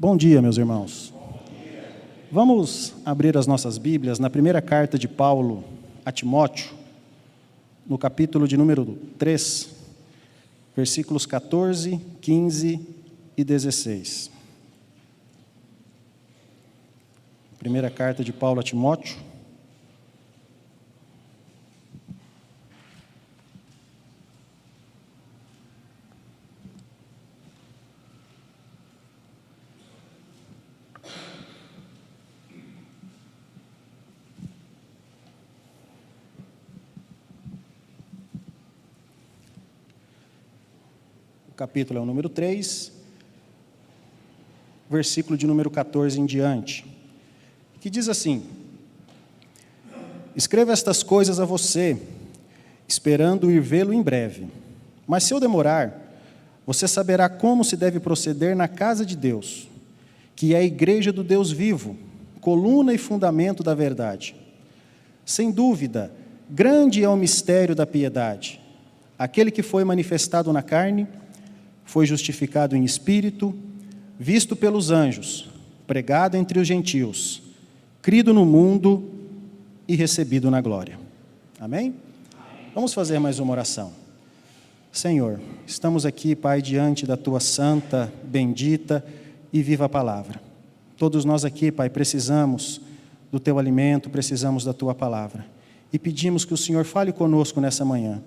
Bom dia, meus irmãos. Vamos abrir as nossas Bíblias na primeira carta de Paulo a Timóteo, no capítulo de número 3, versículos 14, 15 e 16. Primeira carta de Paulo a Timóteo. O capítulo é o número 3, versículo de número 14 em diante, que diz assim: escreva estas coisas a você, esperando ir vê-lo em breve. Mas se eu demorar, você saberá como se deve proceder na casa de Deus, que é a igreja do Deus vivo, coluna e fundamento da verdade. Sem dúvida, grande é o mistério da piedade. Aquele que foi manifestado na carne, foi justificado em espírito, visto pelos anjos, pregado entre os gentios, crido no mundo e recebido na glória. Amém? Vamos fazer mais uma oração. Senhor, estamos aqui, Pai, diante da Tua santa, bendita e viva palavra. Todos nós aqui, Pai, precisamos do Teu alimento, precisamos da Tua palavra. E pedimos que o Senhor fale conosco nessa manhã.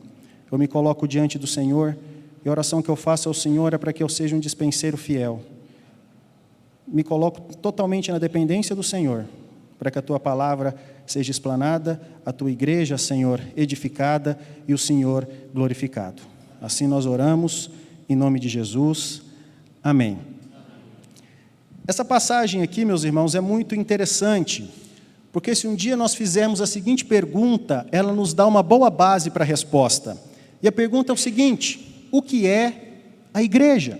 Eu me coloco diante do Senhor, e a oração que eu faço ao Senhor é para que eu seja um dispenseiro fiel. Me coloco totalmente na dependência do Senhor, para que a Tua palavra seja explanada, a Tua igreja, Senhor, edificada e o Senhor glorificado. Assim nós oramos, em nome de Jesus. Amém. Essa passagem aqui, meus irmãos, é muito interessante, porque se um dia nós fizermos a seguinte pergunta, ela nos dá uma boa base para a resposta. E a pergunta é o seguinte: o que é a igreja?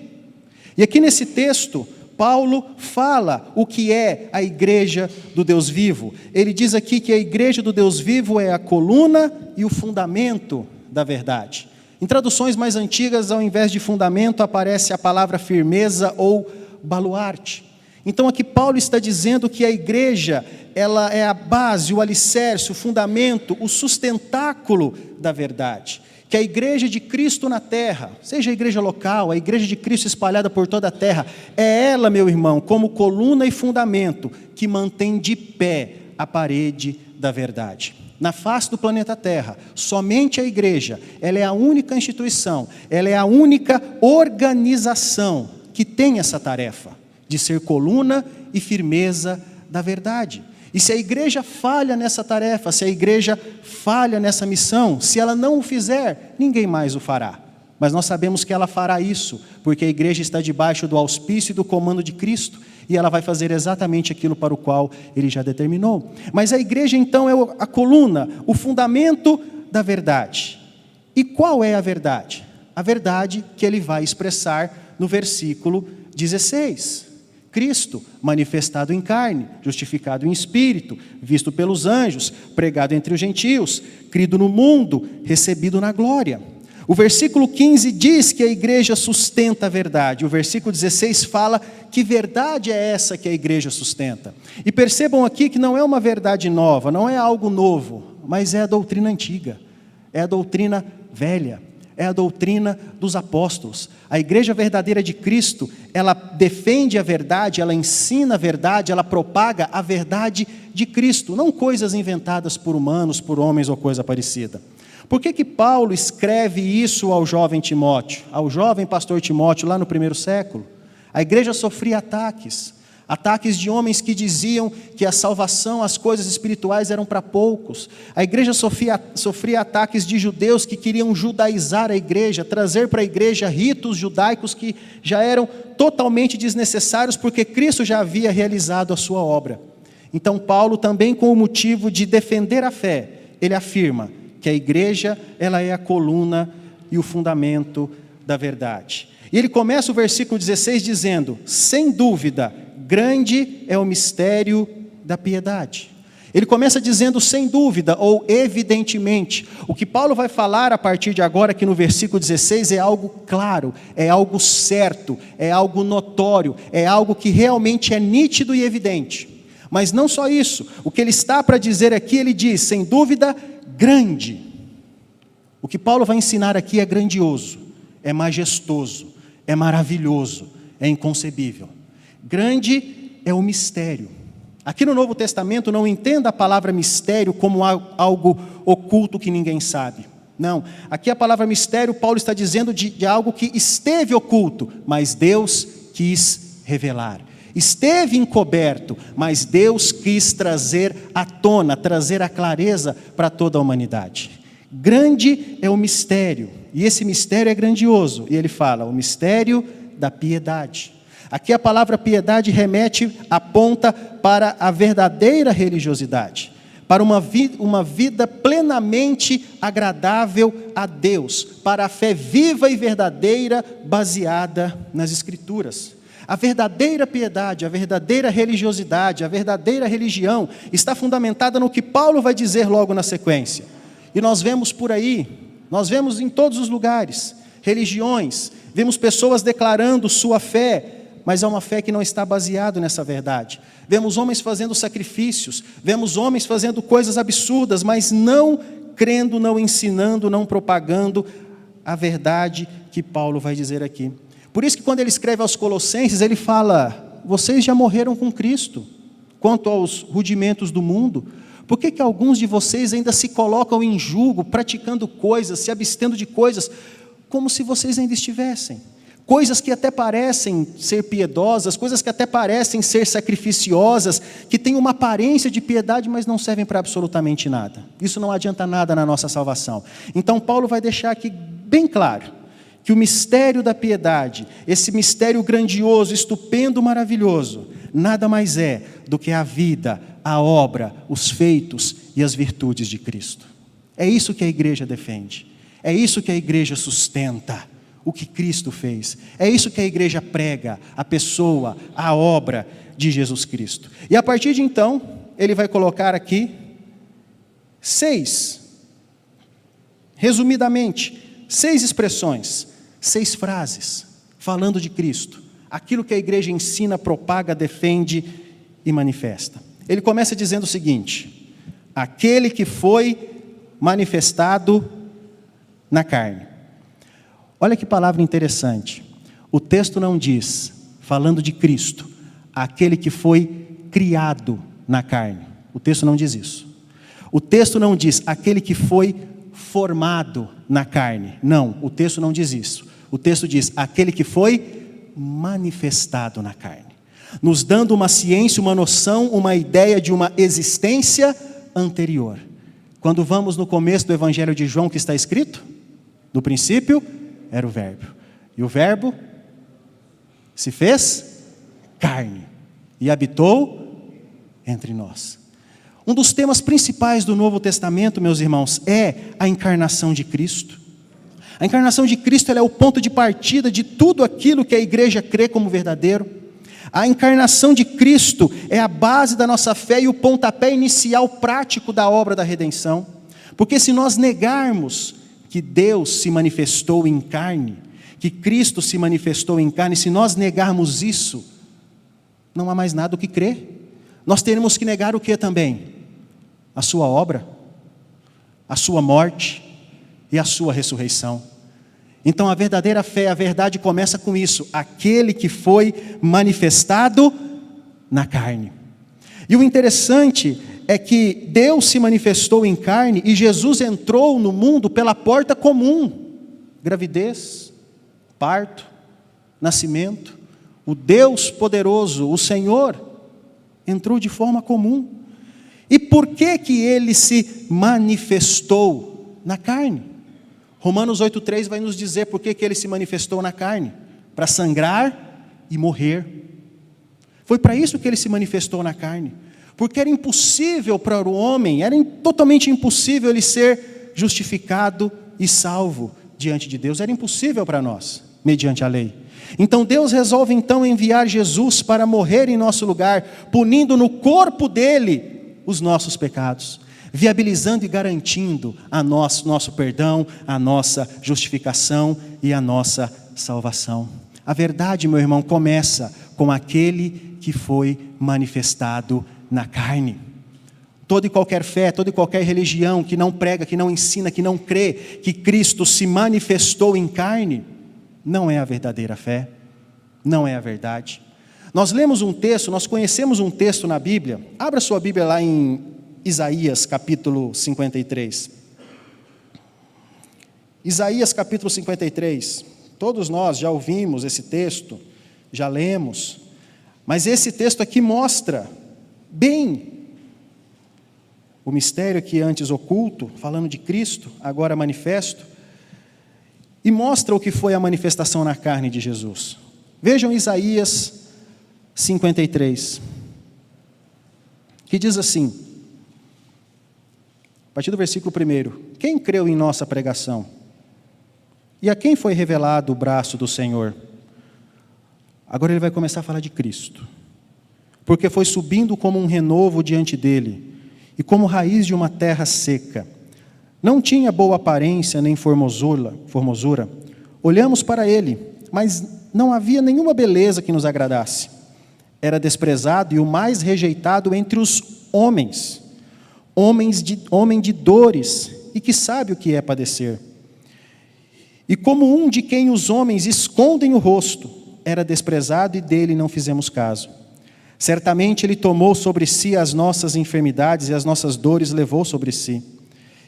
E aqui nesse texto, Paulo fala o que é a igreja do Deus vivo. Ele diz aqui que a igreja do Deus vivo é a coluna e o fundamento da verdade. Em traduções mais antigas, ao invés de fundamento, aparece a palavra firmeza ou baluarte. Então aqui Paulo está dizendo que a igreja, ela é a base, o alicerce, o fundamento, o sustentáculo da verdade. Que a igreja de Cristo na terra, seja a igreja local, a igreja de Cristo espalhada por toda a terra, é ela, meu irmão, como coluna e fundamento, que mantém de pé a parede da verdade. Na face do planeta Terra, somente a igreja, ela é a única instituição, ela é a única organização que tem essa tarefa de ser coluna e firmeza da verdade. E se a igreja falha nessa tarefa, se a igreja falha nessa missão, se ela não o fizer, ninguém mais o fará. Mas nós sabemos que ela fará isso, porque a igreja está debaixo do auspício e do comando de Cristo, e ela vai fazer exatamente aquilo para o qual Ele já determinou. Mas a igreja então é a coluna, o fundamento da verdade. E qual é a verdade? A verdade que Ele vai expressar no versículo 16. Cristo, manifestado em carne, justificado em espírito, visto pelos anjos, pregado entre os gentios, crido no mundo, recebido na glória. O versículo 15 diz que a igreja sustenta a verdade. O versículo 16 fala que verdade é essa que a igreja sustenta. E percebam aqui que não é uma verdade nova, não é algo novo, mas é a doutrina antiga, é a doutrina velha. É a doutrina dos apóstolos. A igreja verdadeira de Cristo, ela defende a verdade, ela ensina a verdade, ela propaga a verdade de Cristo, não coisas inventadas por humanos, por homens ou coisa parecida. Por que Paulo escreve isso ao jovem Timóteo, ao jovem pastor Timóteo, lá no primeiro século? A igreja sofria ataques de homens que diziam que a salvação, as coisas espirituais eram para poucos. A igreja sofria ataques de judeus que queriam judaizar a igreja, trazer para a igreja ritos judaicos que já eram totalmente desnecessários, porque Cristo já havia realizado a sua obra. Então Paulo, também com o motivo de defender a fé, ele afirma que a igreja, ela é a coluna e o fundamento da verdade. E ele começa o versículo 16 dizendo: sem dúvida, grande é o mistério da piedade. Ele começa dizendo sem dúvida ou evidentemente. O que Paulo vai falar a partir de agora, aqui no versículo 16, é algo claro, é algo certo, é algo notório, é algo que realmente é nítido e evidente. Mas não só isso, o que ele está para dizer aqui, ele diz, sem dúvida, grande. O que Paulo vai ensinar aqui é grandioso, é majestoso, é maravilhoso, é inconcebível. Grande é o mistério. Aqui no Novo Testamento, não entenda a palavra mistério como algo oculto que ninguém sabe. Não, aqui a palavra mistério, Paulo está dizendo de algo que esteve oculto, mas Deus quis revelar. Esteve encoberto, mas Deus quis trazer à tona, trazer a clareza para toda a humanidade. Grande é o mistério, e esse mistério é grandioso. E ele fala, o mistério da piedade. Aqui a palavra piedade aponta para a verdadeira religiosidade, para uma vida plenamente agradável a Deus, para a fé viva e verdadeira baseada nas Escrituras. A verdadeira piedade, a verdadeira religiosidade, a verdadeira religião está fundamentada no que Paulo vai dizer logo na sequência. E nós vemos por aí, nós vemos em todos os lugares, religiões, vemos pessoas declarando sua fé, mas é uma fé que não está baseada nessa verdade. Vemos homens fazendo sacrifícios, vemos homens fazendo coisas absurdas, mas não crendo, não ensinando, não propagando a verdade que Paulo vai dizer aqui. Por isso que quando ele escreve aos Colossenses, ele fala, vocês já morreram com Cristo, quanto aos rudimentos do mundo. Por que alguns de vocês ainda se colocam em julgo, praticando coisas, se abstendo de coisas, como se vocês ainda estivessem? Coisas que até parecem ser piedosas, coisas que até parecem ser sacrificiosas, que têm uma aparência de piedade, mas não servem para absolutamente nada. Isso não adianta nada na nossa salvação. Então Paulo vai deixar aqui bem claro, que o mistério da piedade, esse mistério grandioso, estupendo, maravilhoso, nada mais é do que a vida, a obra, os feitos e as virtudes de Cristo. É isso que a igreja defende, é isso que a igreja sustenta. O que Cristo fez. É isso que a igreja prega, a pessoa, a obra de Jesus Cristo. E a partir de então, ele vai colocar aqui 6 expressões, 6 frases, falando de Cristo. Aquilo que a igreja ensina, propaga, defende e manifesta. Ele começa dizendo o seguinte, aquele que foi manifestado na carne. Olha que palavra interessante, o texto não diz, falando de Cristo, aquele que foi criado na carne, o texto não diz isso. O texto não diz, aquele que foi formado na carne, não, o texto não diz isso. O texto diz, aquele que foi manifestado na carne, nos dando uma ciência, uma noção, uma ideia de uma existência anterior. Quando vamos no começo do Evangelho de João, que está escrito, no princípio, era o verbo, e o verbo se fez carne, e habitou entre nós. Um dos temas principais do Novo Testamento, meus irmãos, é a encarnação de Cristo. A encarnação de Cristo ela é o ponto de partida de tudo aquilo que a igreja crê como verdadeiro. A encarnação de Cristo é a base da nossa fé e o pontapé inicial prático da obra da redenção. Porque se nós negarmos que Deus se manifestou em carne, que Cristo se manifestou em carne, se nós negarmos isso, não há mais nada o que crer. Nós teremos que negar o que também? A sua obra, a sua morte e a sua ressurreição. Então a verdadeira fé, a verdade começa com isso, aquele que foi manifestado na carne. E o interessante é que Deus se manifestou em carne e Jesus entrou no mundo pela porta comum. Gravidez, parto, nascimento. O Deus poderoso, o Senhor, entrou de forma comum. E por que ele se manifestou na carne? Romanos 8,3 vai nos dizer por que ele se manifestou na carne. Para sangrar e morrer. Foi para isso que ele se manifestou na carne. Porque era impossível para o homem, era totalmente impossível ele ser justificado e salvo diante de Deus. Era impossível para nós, mediante a lei. Então Deus resolve então enviar Jesus para morrer em nosso lugar, punindo no corpo dele os nossos pecados, viabilizando e garantindo nosso perdão, a nossa justificação e a nossa salvação. A verdade, meu irmão, começa com aquele que foi manifestado na carne. Toda e qualquer fé, toda e qualquer religião que não prega, que não ensina, que não crê que Cristo se manifestou em carne, não é a verdadeira fé, não é a verdade. Nós lemos um texto, nós conhecemos um texto na Bíblia. Abra sua Bíblia lá em Isaías capítulo 53. Isaías capítulo 53. Todos nós já ouvimos esse texto, já lemos, mas esse texto aqui mostra bem o mistério que antes oculto, falando de Cristo, agora manifesto, e mostra o que foi a manifestação na carne de Jesus. Vejam Isaías 53, que diz assim, a partir do versículo 1: quem creu em nossa pregação? E a quem foi revelado o braço do Senhor? Agora ele vai começar a falar de Cristo. Porque foi subindo como um renovo diante dele, e como raiz de uma terra seca. Não tinha boa aparência nem formosura. Olhamos para ele, mas não havia nenhuma beleza que nos agradasse. Era desprezado e o mais rejeitado entre os homens, homem de dores e que sabe o que é padecer. E como um de quem os homens escondem o rosto, era desprezado e dele não fizemos caso. Certamente ele tomou sobre si as nossas enfermidades e as nossas dores levou sobre si.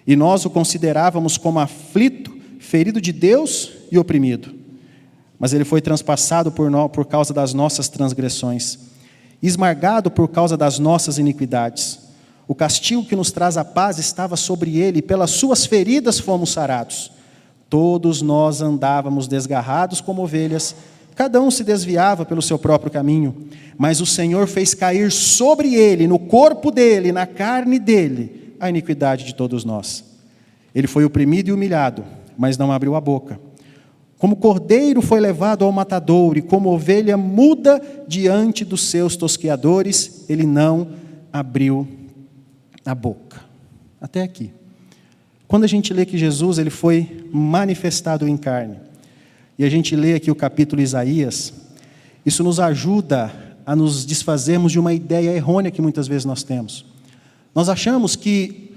E nós o considerávamos como aflito, ferido de Deus e oprimido. Mas ele foi transpassado por causa das nossas transgressões, esmagado por causa das nossas iniquidades. O castigo que nos traz a paz estava sobre ele, e pelas suas feridas fomos sarados. Todos nós andávamos desgarrados como ovelhas, cada um se desviava pelo seu próprio caminho, mas o Senhor fez cair sobre ele, no corpo dele, na carne dele, a iniquidade de todos nós. Ele foi oprimido e humilhado, mas não abriu a boca. Como cordeiro foi levado ao matadouro, e como ovelha muda diante dos seus tosqueadores, ele não abriu a boca. Até aqui. Quando a gente lê que Jesus ele foi manifestado em carne, e a gente lê aqui o capítulo Isaías, isso nos ajuda a nos desfazermos de uma ideia errônea que muitas vezes nós temos. Nós achamos que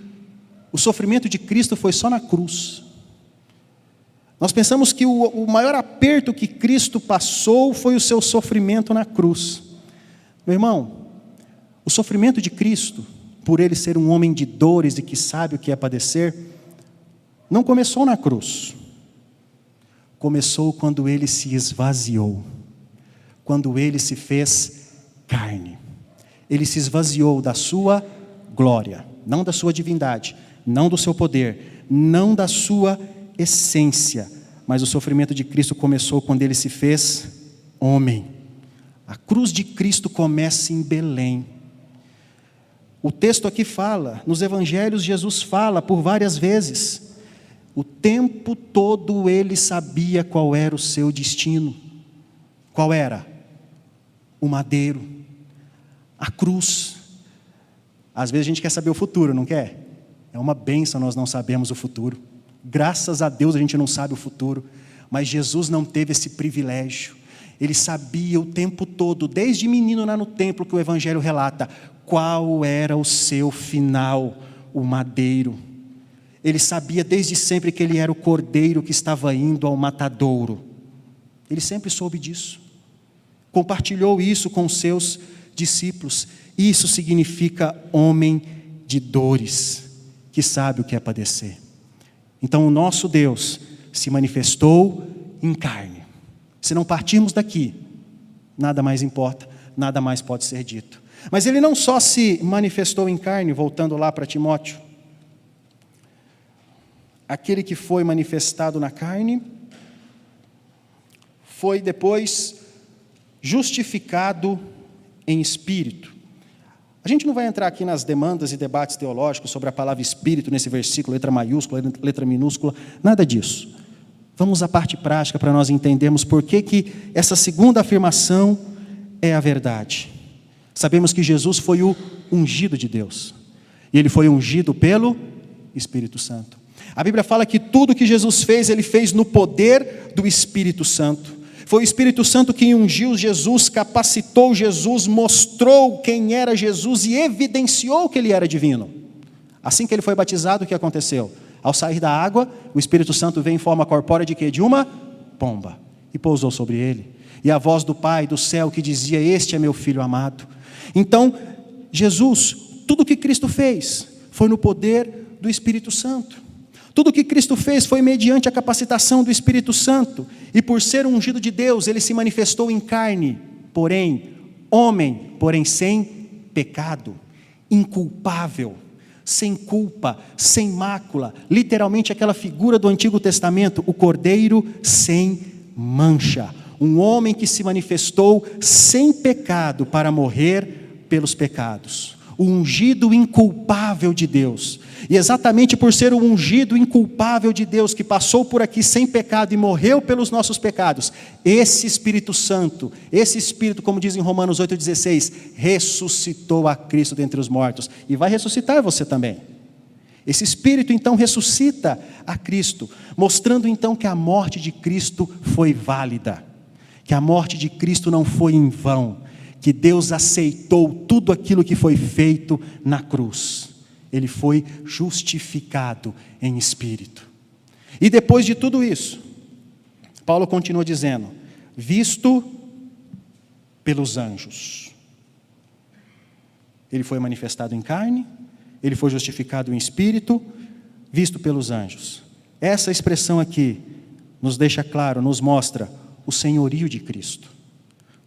o sofrimento de Cristo foi só na cruz. Nós pensamos que o maior aperto que Cristo passou foi o seu sofrimento na cruz. Meu irmão, o sofrimento de Cristo, por ele ser um homem de dores e que sabe o que é padecer, não começou na cruz. Começou quando ele se esvaziou, quando ele se fez carne. Ele se esvaziou da sua glória, não da sua divindade, não do seu poder, não da sua essência, mas o sofrimento de Cristo começou quando ele se fez homem. A cruz de Cristo começa em Belém. O texto aqui fala, nos evangelhos Jesus fala por várias vezes, o tempo todo ele sabia qual era o seu destino. Qual era? O madeiro, a cruz. Às vezes a gente quer saber o futuro, não quer? É uma bênção nós não sabemos o futuro. Graças a Deus a gente não sabe o futuro, mas Jesus não teve esse privilégio. Ele sabia o tempo todo, desde menino lá no templo que o evangelho relata, qual era o seu final, o madeiro. Ele sabia desde sempre que ele era o cordeiro que estava indo ao matadouro. Ele sempre soube disso. Compartilhou isso com os seus discípulos. Isso significa homem de dores, que sabe o que é padecer. Então o nosso Deus se manifestou em carne. Se não partirmos daqui, nada mais importa, nada mais pode ser dito. Mas ele não só se manifestou em carne, voltando lá para Timóteo, aquele que foi manifestado na carne, foi depois justificado em espírito. A gente não vai entrar aqui nas demandas e debates teológicos sobre a palavra espírito nesse versículo, letra maiúscula, letra minúscula, nada disso. Vamos à parte prática para nós entendermos por que essa segunda afirmação é a verdade. Sabemos que Jesus foi o ungido de Deus. E ele foi ungido pelo Espírito Santo. A Bíblia fala que tudo que Jesus fez, ele fez no poder do Espírito Santo. Foi o Espírito Santo quem ungiu Jesus, capacitou Jesus, mostrou quem era Jesus e evidenciou que ele era divino. Assim que ele foi batizado, o que aconteceu? Ao sair da água, o Espírito Santo veio em forma corpórea de quê? De uma pomba, e pousou sobre ele. E a voz do Pai do céu que dizia: este é meu Filho amado. Então, Jesus, tudo que Cristo fez, foi no poder do Espírito Santo. Tudo que Cristo fez foi mediante a capacitação do Espírito Santo. E por ser ungido de Deus, ele se manifestou em carne, porém, homem, porém sem pecado, inculpável, sem culpa, sem mácula, literalmente aquela figura do Antigo Testamento, o Cordeiro sem mancha, um homem que se manifestou sem pecado para morrer pelos pecados, o ungido inculpável de Deus. E exatamente por ser o ungido inculpável de Deus, que passou por aqui sem pecado e morreu pelos nossos pecados, esse Espírito Santo, esse Espírito, como diz em Romanos 8,16, ressuscitou a Cristo dentre os mortos, e vai ressuscitar você também. Esse Espírito então ressuscita a Cristo, mostrando então que a morte de Cristo foi válida, que a morte de Cristo não foi em vão, que Deus aceitou tudo aquilo que foi feito na cruz. Ele foi justificado em espírito. E depois de tudo isso, Paulo continua dizendo: visto pelos anjos. Ele foi manifestado em carne, ele foi justificado em espírito, visto pelos anjos. Essa expressão aqui nos deixa claro, nos mostra o senhorio de Cristo.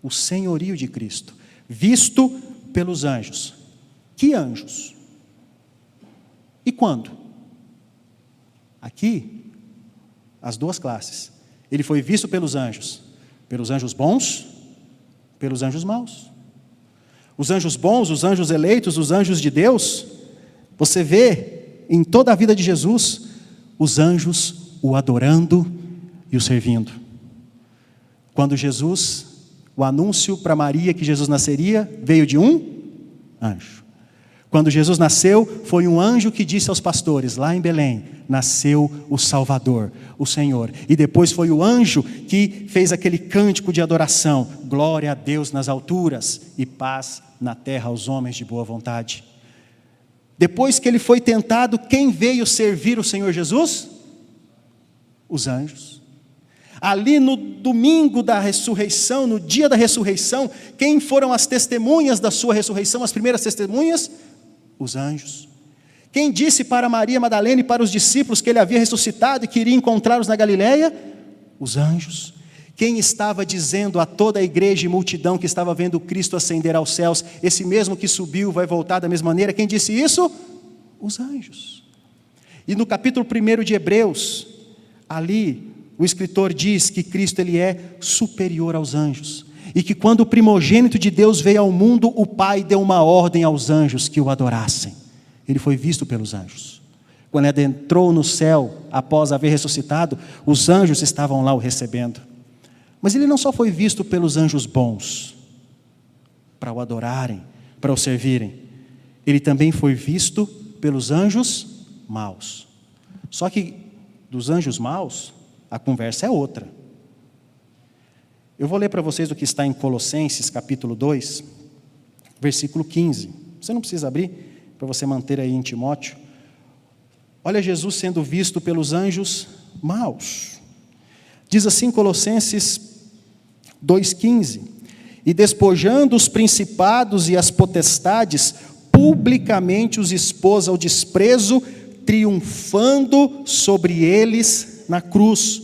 O senhorio de Cristo, visto pelos anjos. Que anjos? E quando? Aqui, as duas classes. Ele foi visto pelos anjos bons, pelos anjos maus. Os anjos bons, os anjos eleitos, os anjos de Deus, você vê em toda a vida de Jesus, os anjos o adorando e o servindo. Quando Jesus, o anúncio para Maria que Jesus nasceria, veio de um anjo. Quando Jesus nasceu, foi um anjo que disse aos pastores, lá em Belém, nasceu o Salvador, o Senhor. E depois foi o anjo que fez aquele cântico de adoração, glória a Deus nas alturas e paz na terra aos homens de boa vontade. Depois que ele foi tentado, quem veio servir o Senhor Jesus? Os anjos. Ali no domingo da ressurreição, no dia da ressurreição, quem foram as testemunhas da sua ressurreição, as primeiras testemunhas? Os anjos. Quem disse para Maria Madalena e para os discípulos que ele havia ressuscitado e queria encontrá-los na Galileia? Os anjos. Quem estava dizendo a toda a igreja e multidão que estava vendo Cristo ascender aos céus, esse mesmo que subiu vai voltar da mesma maneira, quem disse isso? Os anjos. E no capítulo 1 de Hebreus, ali o escritor diz que Cristo ele é superior aos anjos. E que quando o primogênito de Deus veio ao mundo, o Pai deu uma ordem aos anjos que o adorassem. Ele foi visto pelos anjos. Quando ele adentrou no céu, após haver ressuscitado, os anjos estavam lá o recebendo. Mas ele não só foi visto pelos anjos bons, para o adorarem, para o servirem. Ele também foi visto pelos anjos maus. Só que dos anjos maus, a conversa é outra. Eu vou ler para vocês o que está em Colossenses capítulo 2, versículo 15. Você não precisa abrir, para você manter aí em Timóteo. Olha Jesus sendo visto pelos anjos maus. Diz assim Colossenses 2,15. E despojando os principados e as potestades, publicamente os expôs ao desprezo, triunfando sobre eles na cruz.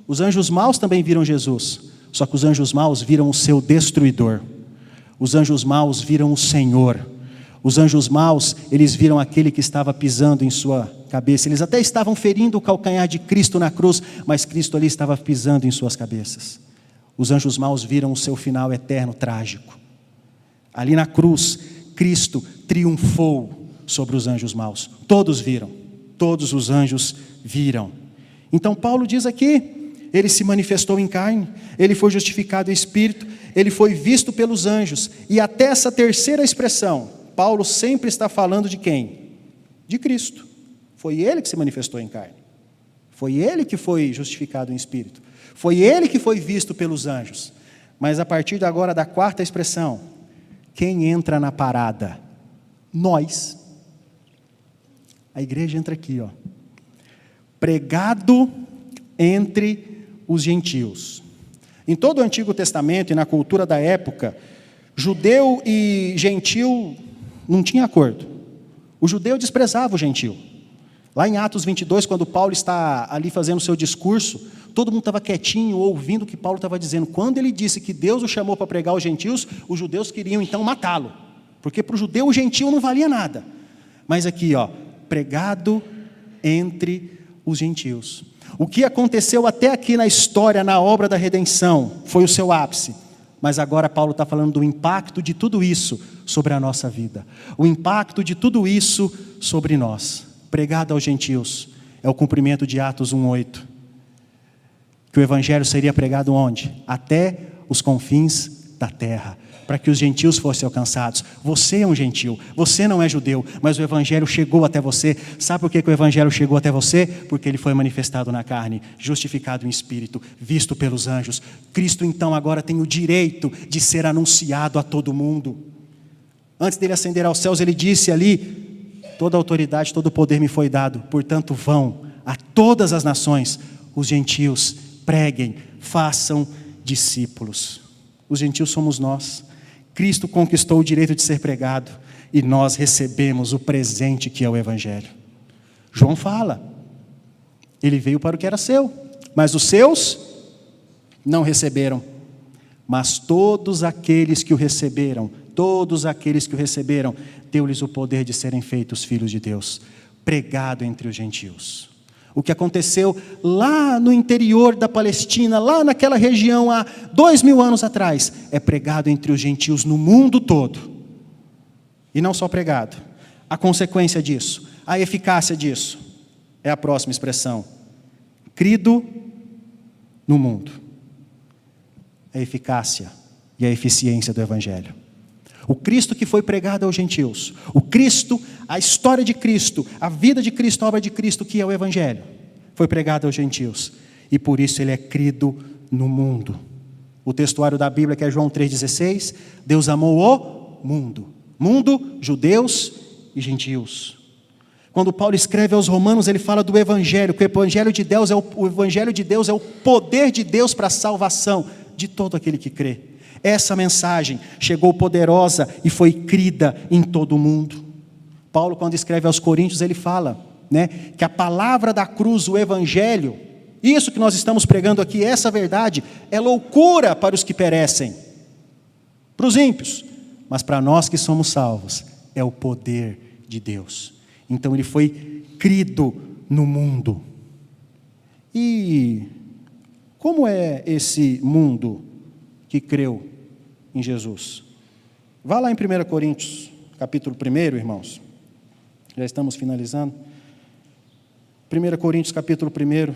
Os anjos maus também viram Jesus. Só que os anjos maus viram o seu destruidor. Os anjos maus viram o Senhor. Os anjos maus, eles viram aquele que estava pisando em sua cabeça. Eles até estavam ferindo o calcanhar de Cristo na cruz, mas Cristo ali estava pisando em suas cabeças. Os anjos maus viram o seu final eterno trágico. Ali na cruz, Cristo triunfou sobre os anjos maus. Todos viram. Todos os anjos viram. Então Paulo diz aqui, ele se manifestou em carne, ele foi justificado em espírito, ele foi visto pelos anjos. E até essa terceira expressão, Paulo sempre está falando de quem? de Cristo. Foi Ele que se manifestou em carne. Foi Ele que foi justificado em espírito. Foi Ele que foi visto pelos anjos. Mas a partir de agora, da quarta expressão, quem entra na parada? Nós. A igreja entra aqui, ó. Pregado entre os gentios. Em todo o Antigo Testamento e na cultura da época, judeu e gentil não tinha acordo. O judeu desprezava o gentil. Lá em Atos 22, quando Paulo está ali fazendo o seu discurso, todo mundo estava quietinho, ouvindo o que Paulo estava dizendo. Quando ele disse que Deus o chamou para pregar aos gentios, os judeus queriam então matá-lo. Porque para o judeu o gentil não valia nada. Mas aqui, ó, pregado entre os gentios. O que aconteceu até aqui na história, na obra da redenção, foi o seu ápice. Mas agora Paulo está falando do impacto de tudo isso sobre a nossa vida. O impacto de tudo isso sobre nós. Pregado aos gentios. É o cumprimento de Atos 1:8. Que o evangelho seria pregado onde? Até os confins da terra. Para que os gentios fossem alcançados. Você é um gentil, você não é judeu, mas o evangelho chegou até você. Sabe por que o evangelho chegou até você? Porque ele foi manifestado na carne, justificado em espírito, visto pelos anjos. Cristo então agora tem o direito de ser anunciado a todo mundo. Antes dele ascender aos céus, ele disse ali: toda autoridade, todo poder me foi dado, portanto vão a todas as nações, os gentios, preguem, façam discípulos. Os gentios somos nós. Cristo conquistou o direito de ser pregado e nós recebemos o presente que é o evangelho. João fala, ele veio para o que era seu, mas os seus não receberam. Mas todos aqueles que o receberam, deu-lhes o poder de serem feitos filhos de Deus, pregado entre os gentios. O que aconteceu lá no interior da Palestina, lá naquela região há 2000 anos atrás, é pregado entre os gentios no mundo todo. E não só pregado. A consequência disso, a eficácia disso, é a próxima expressão. Crido no mundo. A eficácia e a eficiência do evangelho. O Cristo que foi pregado aos gentios, o Cristo, a história de Cristo, a vida de Cristo, a obra de Cristo, que é o evangelho, foi pregado aos gentios, e por isso ele é crido no mundo. O textuário da Bíblia, que é João 3,16, Deus amou o mundo, judeus e gentios. Quando Paulo escreve aos Romanos, ele fala do evangelho, que o evangelho de Deus é o poder de Deus para a salvação de todo aquele que crê. Essa mensagem chegou poderosa e foi crida em todo o mundo. Paulo, quando escreve aos Coríntios, ele fala, que a palavra da cruz, o evangelho, isso que nós estamos pregando aqui, essa verdade, é loucura para os que perecem, para os ímpios, mas para nós que somos salvos, é o poder de Deus. Então ele foi crido no mundo. E como é esse mundo que creu em Jesus? Vá lá em 1 Coríntios, capítulo 1, irmãos. Já estamos finalizando. 1 Coríntios, capítulo 1,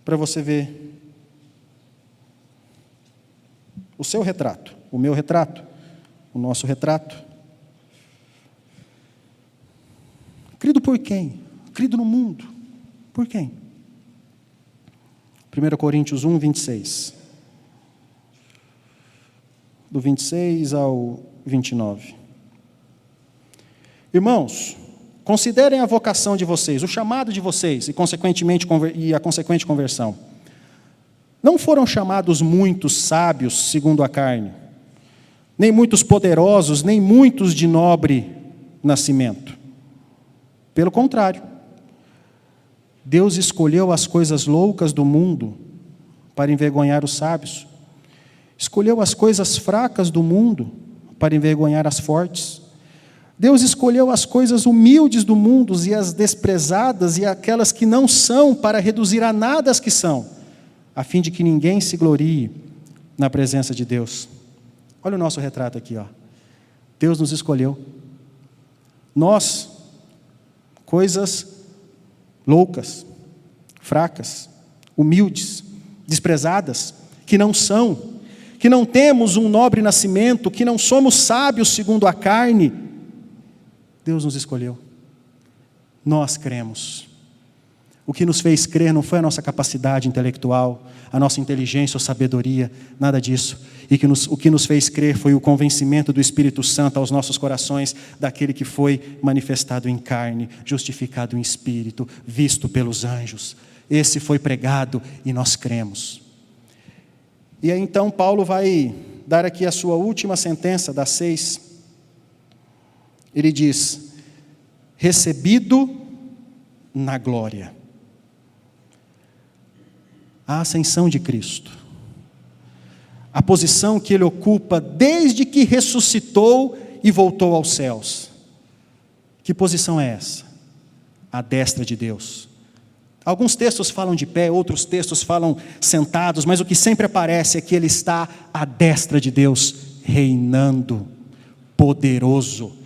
para você ver o seu retrato, o meu retrato, o nosso retrato. Crido por quem? Crido no mundo. Por quem? 1 Coríntios 1, 26. Do 26 ao 29. Irmãos, considerem a vocação de vocês, o chamado de vocês e a consequente conversão. Não foram chamados muitos sábios segundo a carne, nem muitos poderosos, nem muitos de nobre nascimento. Pelo contrário, Deus escolheu as coisas loucas do mundo para envergonhar os sábios. Escolheu as coisas fracas do mundo para envergonhar as fortes. Deus escolheu as coisas humildes do mundo e as desprezadas e aquelas que não são para reduzir a nada as que são, a fim de que ninguém se glorie na presença de Deus. Olha o nosso retrato aqui, ó. Deus nos escolheu. Nós, coisas loucas, fracas, humildes, desprezadas, que não são, que não temos um nobre nascimento, que não somos sábios segundo a carne, Deus nos escolheu. Nós cremos. O que nos fez crer não foi a nossa capacidade intelectual, a nossa inteligência ou sabedoria, nada disso. O que nos fez crer foi o convencimento do Espírito Santo aos nossos corações, daquele que foi manifestado em carne, justificado em espírito, visto pelos anjos. Esse foi pregado e nós cremos. E aí então Paulo vai dar aqui a sua última sentença, das 6. Ele diz: recebido na glória. A ascensão de Cristo, a posição que Ele ocupa desde que ressuscitou e voltou aos céus. Que posição é essa? À destra de Deus. Alguns textos falam de pé, outros textos falam sentados, mas o que sempre aparece é que Ele está à destra de Deus, reinando, poderoso,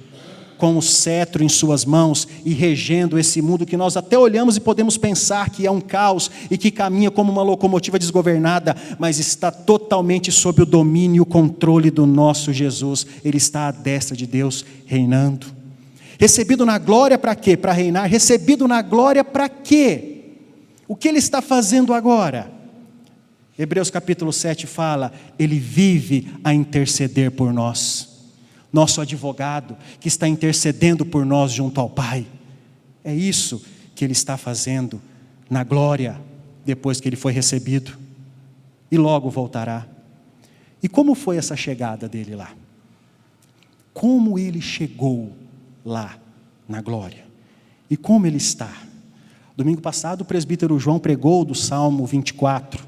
com o cetro em suas mãos e regendo esse mundo que nós até olhamos e podemos pensar que é um caos e que caminha como uma locomotiva desgovernada, mas está totalmente sob o domínio e o controle do nosso Jesus. Ele está à destra de Deus, reinando. Recebido na glória para quê? Para reinar. Recebido na glória para quê? O que Ele está fazendo agora? Hebreus capítulo 7 fala: Ele vive a interceder por nós. Nosso advogado que está intercedendo por nós junto ao Pai. É isso que Ele está fazendo na glória, depois que Ele foi recebido, e logo voltará. E como foi essa chegada dele lá? Como Ele chegou lá na glória? E como Ele está? Domingo passado o presbítero João pregou do Salmo 24,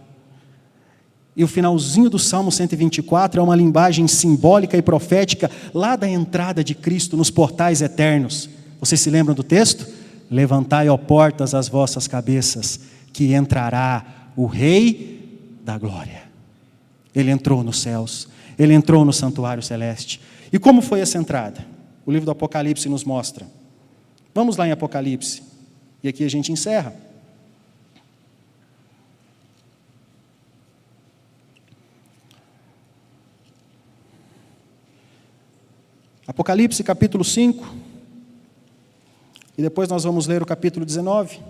e o finalzinho do Salmo 124 é uma linguagem simbólica e profética lá da entrada de Cristo nos portais eternos. Vocês se lembram do texto? Levantai, ó portas, as vossas cabeças, que entrará o Rei da glória. Ele entrou nos céus, Ele entrou no santuário celeste. E como foi essa entrada? O livro do Apocalipse nos mostra. Vamos lá em Apocalipse, e aqui a gente encerra. Apocalipse capítulo 5, e depois nós vamos ler o capítulo 19.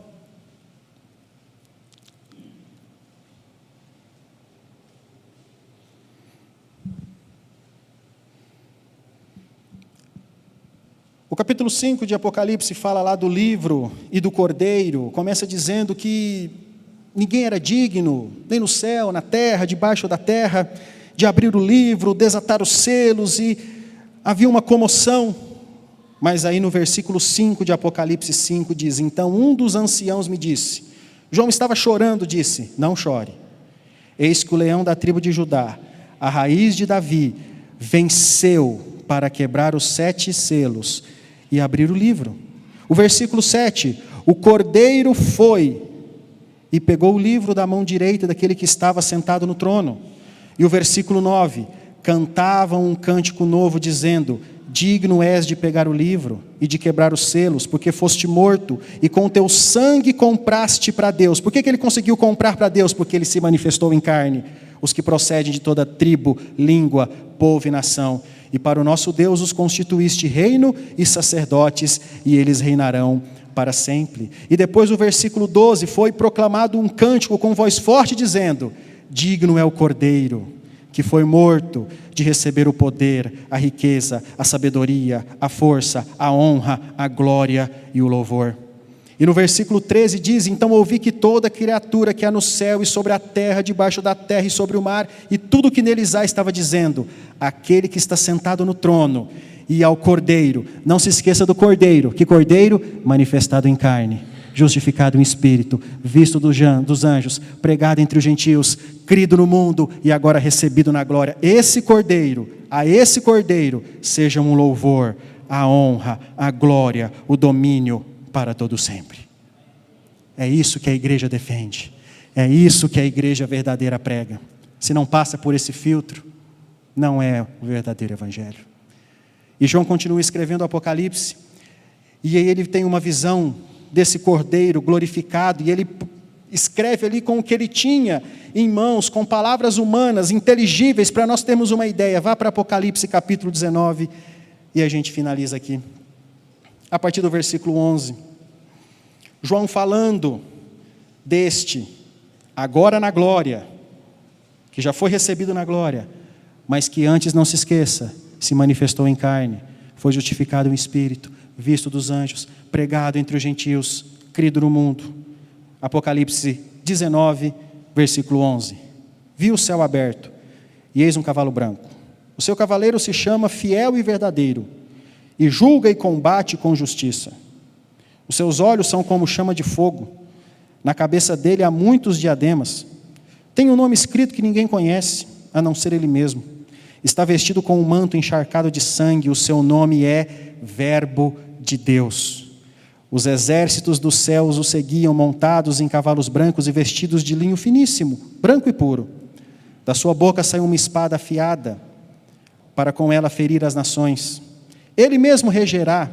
O capítulo 5 de Apocalipse fala lá do livro e do cordeiro, começa dizendo que ninguém era digno, nem no céu, na terra, debaixo da terra, de abrir o livro, desatar os selos, e havia uma comoção. Mas aí no versículo 5 de Apocalipse 5 diz: então um dos anciãos me disse, João estava chorando, disse: não chore, eis que o leão da tribo de Judá, a raiz de Davi, venceu para quebrar os 7 selos e abrir o livro. O versículo 7, o cordeiro foi e pegou o livro da mão direita daquele que estava sentado no trono. E o versículo 9, cantavam um cântico novo, dizendo: digno és de pegar o livro e de quebrar os selos, porque foste morto, e com teu sangue compraste para Deus. Por que ele conseguiu comprar para Deus? Porque Ele se manifestou em carne, os que procedem de toda tribo, língua, povo e nação. E para o nosso Deus os constituíste reino e sacerdotes, e eles reinarão para sempre. E depois o versículo 12, foi proclamado um cântico com voz forte, dizendo: digno é o cordeiro que foi morto de receber o poder, a riqueza, a sabedoria, a força, a honra, a glória e o louvor. E no versículo 13 diz: então ouvi que toda criatura que há no céu e sobre a terra, debaixo da terra e sobre o mar, e tudo que neles há, estava dizendo: aquele que está sentado no trono e ao cordeiro. Não se esqueça do cordeiro. Que cordeiro? Manifestado em carne, justificado em espírito, visto dos anjos, pregado entre os gentios, crido no mundo e agora recebido na glória. Esse cordeiro, a esse cordeiro, seja um louvor, a honra, a glória, o domínio para todo sempre. É isso que a igreja defende. É isso que a igreja verdadeira prega. Se não passa por esse filtro, não é o verdadeiro evangelho. E João continua escrevendo o Apocalipse, e aí ele tem uma visão desse cordeiro glorificado, e ele escreve ali com o que ele tinha em mãos, com palavras humanas, inteligíveis, para nós termos uma ideia. Vá para Apocalipse capítulo 19, e a gente finaliza aqui. A partir do versículo 11. João falando deste, agora na glória, que já foi recebido na glória, mas que antes, não se esqueça, se manifestou em carne, foi justificado em espírito, visto dos anjos, pregado entre os gentios, crido no mundo. Apocalipse 19, versículo 11. Vi o céu aberto, e eis um cavalo branco. O seu cavaleiro se chama Fiel e Verdadeiro, e julga e combate com justiça. Os seus olhos são como chama de fogo, na cabeça dele há muitos diademas. Tem um nome escrito que ninguém conhece, a não ser ele mesmo. Está vestido com um manto encharcado de sangue, o seu nome é Verbo de Deus. Os exércitos dos céus o seguiam, montados em cavalos brancos e vestidos de linho finíssimo, branco e puro. Da sua boca saiu uma espada afiada, para com ela ferir as nações. Ele mesmo regerá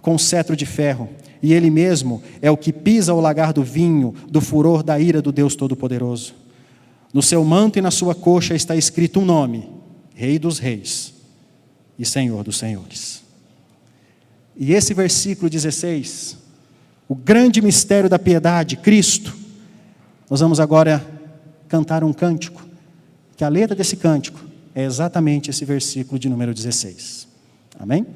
com cetro de ferro, e ele mesmo é o que pisa o lagar do vinho, do furor da ira do Deus Todo-Poderoso. No seu manto e na sua coxa está escrito um nome: Rei dos Reis e Senhor dos Senhores. E esse versículo 16, o grande mistério da piedade, Cristo, nós vamos agora cantar um cântico, que a letra desse cântico é exatamente esse versículo de número 16. Amém?